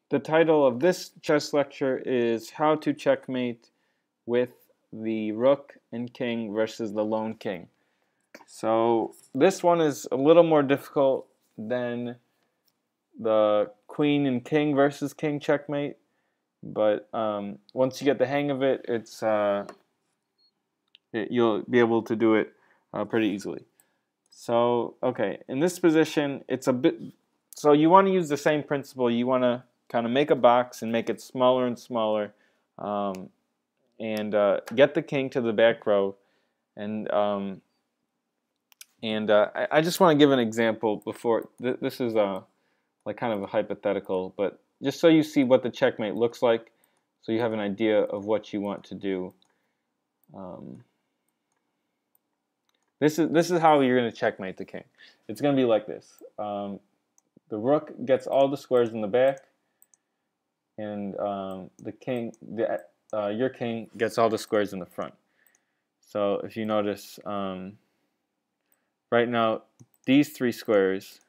The title of this chess lecture is How to Checkmate with the Rook and King versus the Lone King. So this one is a little more difficult than the Queen and King versus King checkmate, but once you get the hang of it, you'll be able to do it pretty easily. So okay, in this position, it's a bit. So you want to use the same principle. You want to kind of make a box and make it smaller and smaller, and get the king to the back row. And I just want to give an example before. This is like kind of a hypothetical, but just so you see what the checkmate looks like, so you have an idea of what you want to do. This is how you're going to checkmate the king. It's going to be like this. The rook gets all the squares in the back, and your king gets all the squares in the front. So if you notice, right now these three squares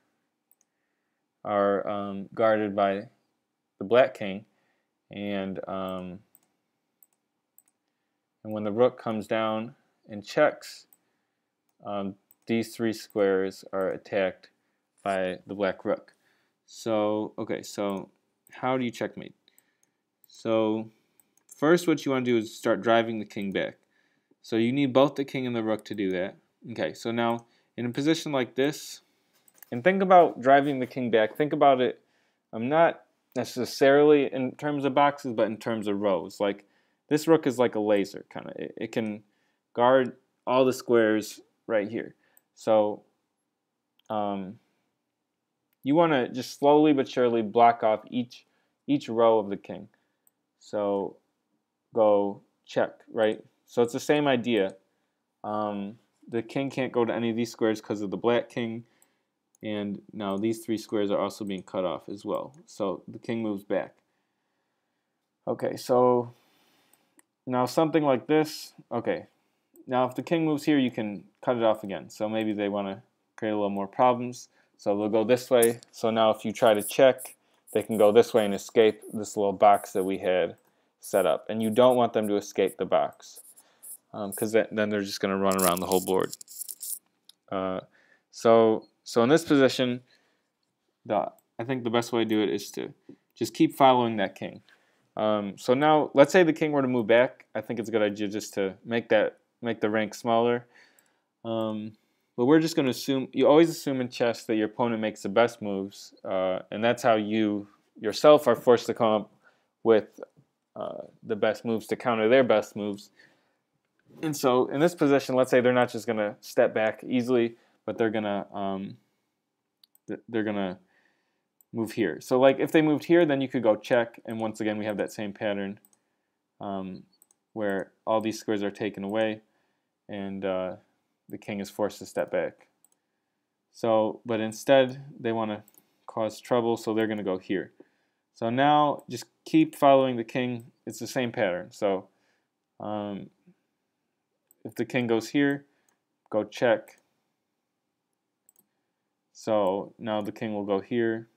are guarded by the black king, and when the rook comes down and checks, these three squares are attacked by the black rook. So okay, so how do you checkmate? So first what you want to do is start driving the king back. So you need both the king and the rook to do that. Okay, so now in a position like this, and think about driving the king back. Think about it, not necessarily in terms of boxes, but in terms of rows. Like this rook is like a laser, kind of. It can guard all the squares right here. So you want to just slowly but surely block off each row of the king. So go check, right? So it's the same idea. The king can't go to any of these squares because of the black king, and now these three squares are also being cut off as well. So the king moves back. Okay, so now something like this. Okay, now if the king moves here, you can cut it off again. So maybe they want to create a little more problems. So they'll go this way. So now if you try to check, they can go this way and escape this little box that we had set up. And you don't want them to escape the box, because then they're just going to run around the whole board. So in this position, I think the best way to do it is to just keep following that king. So now, let's say the king were to move back. I think it's a good idea just to make the rank smaller. But we're just going to assume, you always assume in chess that your opponent makes the best moves, and that's how you yourself are forced to come up with the best moves to counter their best moves. And so in this position, let's say they're not just going to step back easily, but they're gonna move here. So like if they moved here, then you could go check, and once again we have that same pattern where all these squares are taken away, and the king is forced to step back. So, but instead they want to cause trouble, so they're going to go here. So now just keep following the king. It's the same pattern. So if the king goes here, go check. So now the king will go here.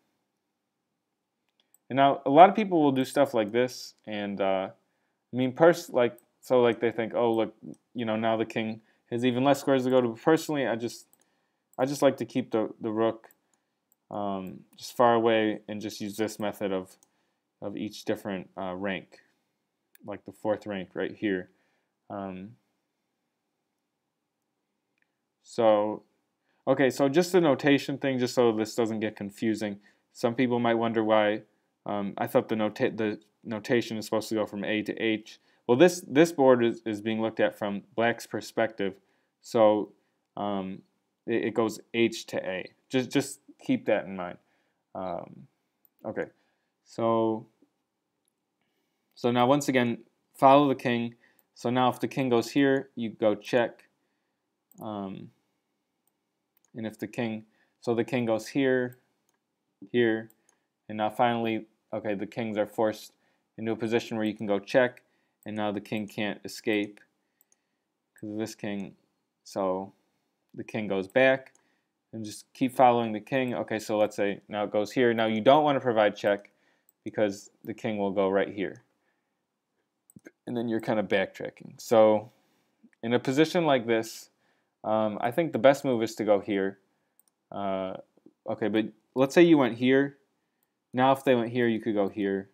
And now a lot of people will do stuff like this, and I mean, like they think, oh look, now the king has even less squares to go to. But personally, I just like to keep the rook just far away and just use this method of each different rank, like the fourth rank right here. So okay, so just the notation thing, just so this doesn't get confusing. Some people might wonder why I thought the notation is supposed to go from A to H. Well, this board is being looked at from black's perspective, so it goes H to A. Just keep that in mind. Okay, so now once again, follow the king. So now if the king goes here, you go check. And if the king goes here, here, and now finally, okay, the kings are forced into a position where you can go check, and now the king can't escape because of this king. So the king goes back, and just keep following the king. Okay, so let's say now it goes here. Now you don't want to provide check because the king will go right here. And then you're kind of backtracking. So in a position like this, I think the best move is to go here. Okay, but let's say you went here. Now if they went here, you could go here.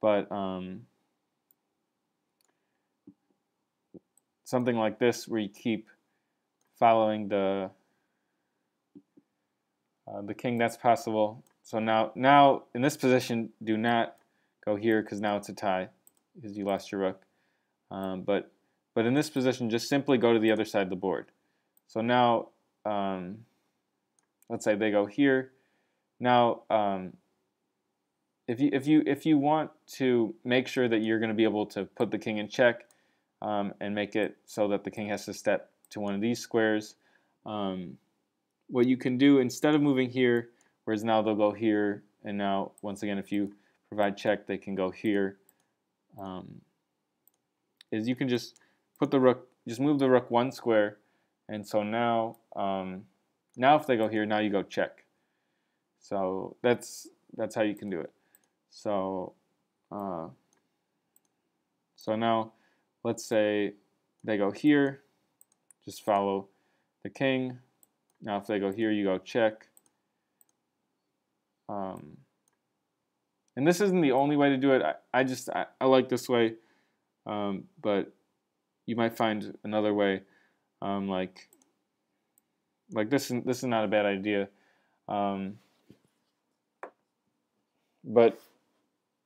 But something like this where you keep following the king, that's possible. So now in this position, do not go here because now it's a tie because you lost your rook. But in this position, just simply go to the other side of the board. So now, let's say they go here. Now, if you want to make sure that you're going to be able to put the king in check and make it so that the king has to step to one of these squares, what you can do instead of moving here, whereas now they'll go here, and now once again, if you provide check, they can go here. Is you can just put the rook, just move the rook one square, and so now, now if they go here, now you go check. So that's how you can do it. So so now let's say they go here, just follow the king. Now if they go here, you go check. And this isn't the only way to do it. I like this way, but you might find another way, like this. This is not a bad idea, but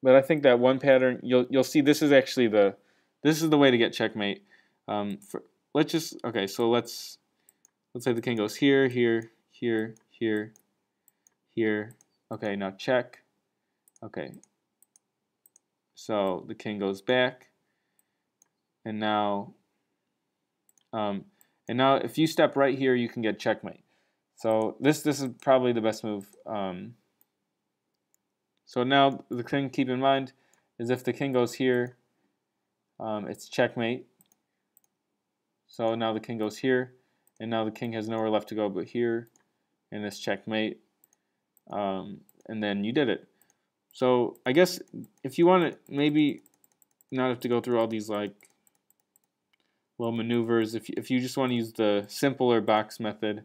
I think that one pattern you'll see this is actually the way to get checkmate. Okay. So let's say the king goes here, here, here, here, here. Okay, now check. Okay. So the king goes back, and now if you step right here, you can get checkmate. So this is probably the best move. So now the thing to keep in mind is if the king goes here, it's checkmate. So now the king goes here, and now the king has nowhere left to go but here, and it's checkmate. And then you did it. So I guess if you want to maybe not have to go through all these like little maneuvers, if you just want to use the simpler box method,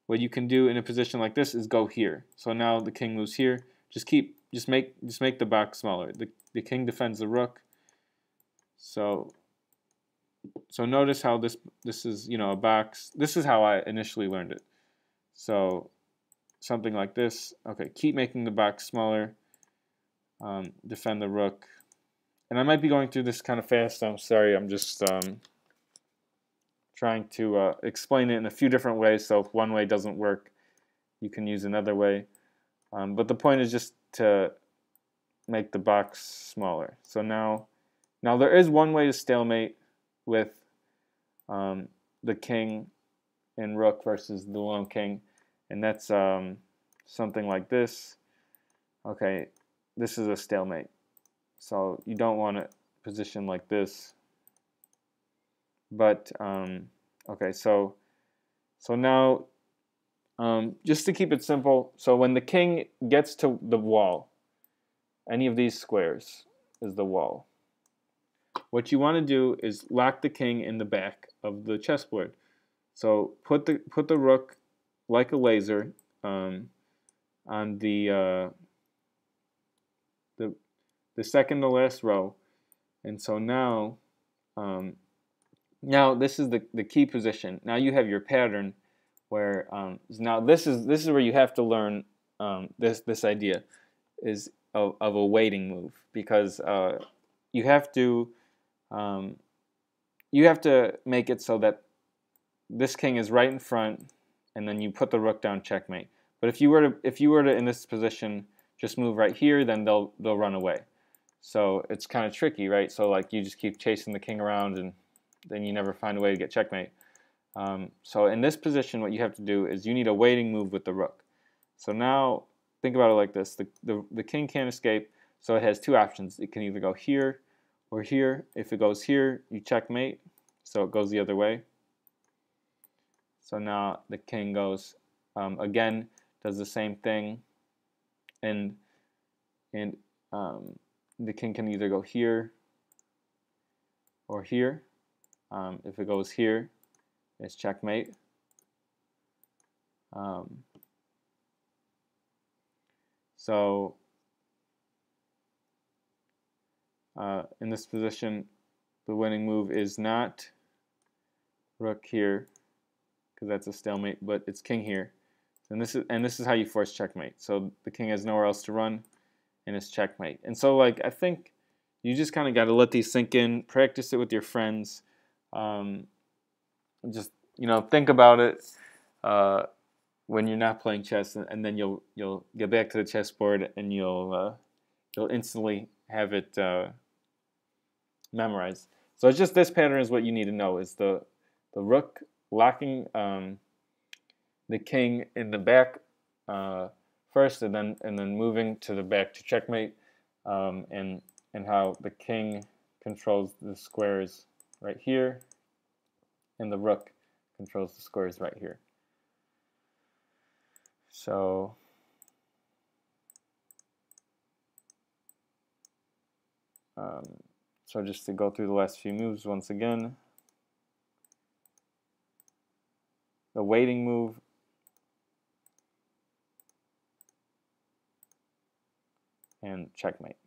what you can do in a position like this is go here. So now the king moves here. Just make the box smaller. The king defends the rook. So notice how this is, you know, a box. This is how I initially learned it. So something like this. Okay, keep making the box smaller. Defend the rook. And I might be going through this kind of fast. I'm sorry. I'm just trying to explain it in a few different ways. So if one way doesn't work, you can use another way. But the point is just to make the box smaller. So now there is one way to stalemate with the king and rook versus the lone king, and that's something like this. Okay, this is a stalemate. So you don't want a position like this. But okay, so now just to keep it simple, so when the king gets to the wall, any of these squares is the wall. What you want to do is lock the king in the back of the chessboard. So put the rook like a laser on the second to last row, and so now this is the key position. Now you have your pattern where now this is where you have to learn this idea is of a waiting move, because you have to make it so that this king is right in front, and then you put the rook down, checkmate. But if you were to in this position just move right here, then they'll run away. So it's kind of tricky, right? So like you just keep chasing the king around, and then you never find a way to get checkmate. So in this position, what you have to do is you need a waiting move with the rook. So now think about it like this: the king can't escape, so it has two options. It can either go here or here. If it goes here, you checkmate, so it goes the other way. So now the king goes again, does the same thing, and and the king can either go here or here. If it goes here, it's checkmate. So in this position, the winning move is not rook here, because that's a stalemate, but it's king here. And this is how you force checkmate. So the king has nowhere else to run, and it's checkmate. And so, like, I think you just kind of got to let these sink in, practice it with your friends. Just, you know, think about it when you're not playing chess, and then you'll get back to the chessboard, and you'll instantly have it memorized. So it's just this pattern is what you need to know: is the rook locking the king in the back first, and then moving to the back to checkmate, and how the king controls the squares right here, and the rook controls the squares right here. So so just to go through the last few moves once again. The waiting move, and checkmate.